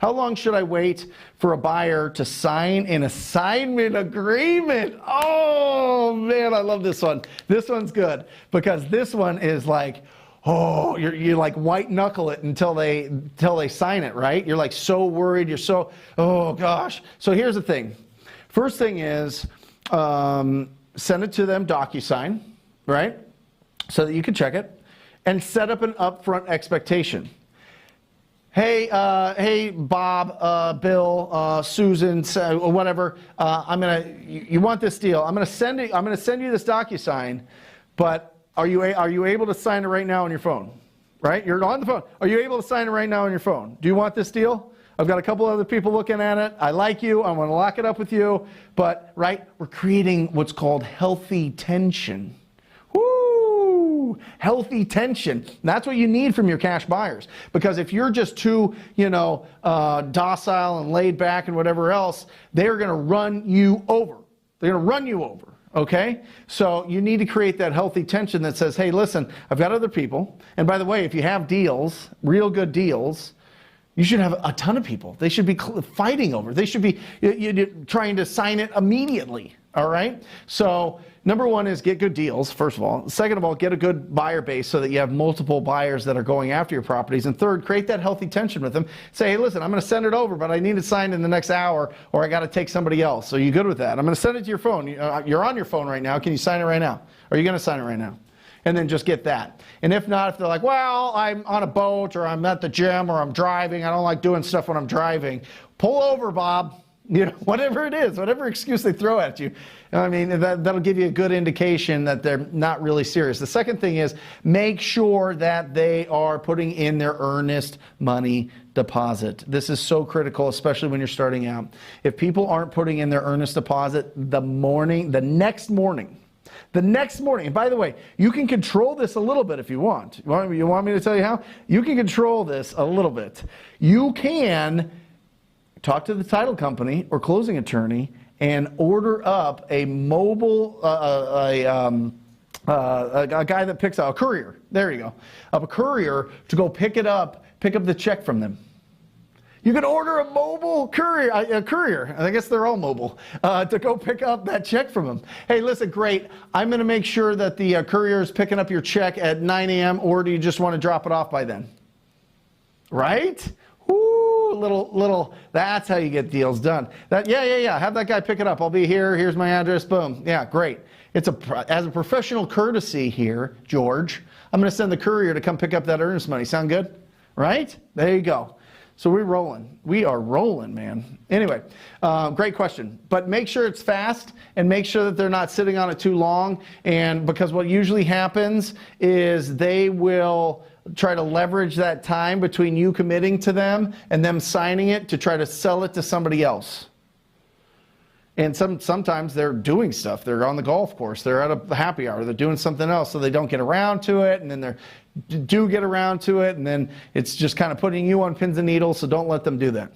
How long should I wait for a buyer to sign an assignment agreement? Oh man, I love this one. This one's good because this one is like, oh, you like white knuckle it until they sign it, right? You're like so worried. You're so, oh gosh. So here's the thing. First thing is send it to them DocuSign, right? So that you can check it and set up an upfront expectation. Hey, Bob, Bill, Susan, whatever. You want this deal? I'm gonna send you this DocuSign, but are you able to sign it right now on your phone? Right? You're on the phone. Are you able to sign it right now on your phone? Do you want this deal? I've got a couple other people looking at it. I like you. I want to lock it up with you. But right, we're creating what's called healthy tension. Woo! Healthy tension. That's what you need from your cash buyers. Because if you're just too, docile and laid back and whatever else, they're going to run you over. They're going to run you over. Okay? So you need to create that healthy tension that says, hey, listen, I've got other people. And by the way, if you have deals, real good deals, you should have a ton of people. They should be fighting over. They should be trying to sign it immediately. All right? So number one is get good deals, first of all. Second of all, get a good buyer base so that you have multiple buyers that are going after your properties. And third, create that healthy tension with them. Say, hey, listen, I'm going to send it over, but I need it signed in the next hour or I got to take somebody else. So you good with that? I'm going to send it to your phone. You're on your phone right now. Can you sign it right now? Are you going to sign it right now? And then just get that. And if not, if they're like, well, I'm on a boat or I'm at the gym or I'm driving, I don't like doing stuff when I'm driving, pull over, Bob. Whatever it is, whatever excuse they throw at you. I mean, that'll give you a good indication that they're not really serious. The second thing is make sure that they are putting in their earnest money deposit. This is so critical, especially when you're starting out. If people aren't putting in their earnest deposit the next morning, and by the way, you can control this a little bit if you want. You want me to tell you how? You can control this a little bit. You can talk to the title company or closing attorney and order up a mobile, a guy that picks out a courier. There you go. Of a courier to go pick up the check from them. You can order a mobile courier, I guess they're all mobile, to go pick up that check from them. Hey, listen, great. I'm going to make sure that the courier is picking up your check at 9 a.m. or do you just want to drop it off by then? Right? Little, that's how you get deals done. Yeah. Have that guy pick it up. I'll be here. Here's my address. Boom. Yeah, great. As a professional courtesy here, George, I'm going to send the courier to come pick up that earnest money. Sound good? Right? There you go. So we're rolling. We are rolling, man. Anyway, great question. But make sure it's fast and make sure that they're not sitting on it too long. And because what usually happens is they will try to leverage that time between you committing to them and them signing it to try to sell it to somebody else. And sometimes they're doing stuff. They're on the golf course. They're at a happy hour. They're doing something else, so they don't get around to it. And then they do get around to it, and then it's just kind of putting you on pins and needles, so don't let them do that.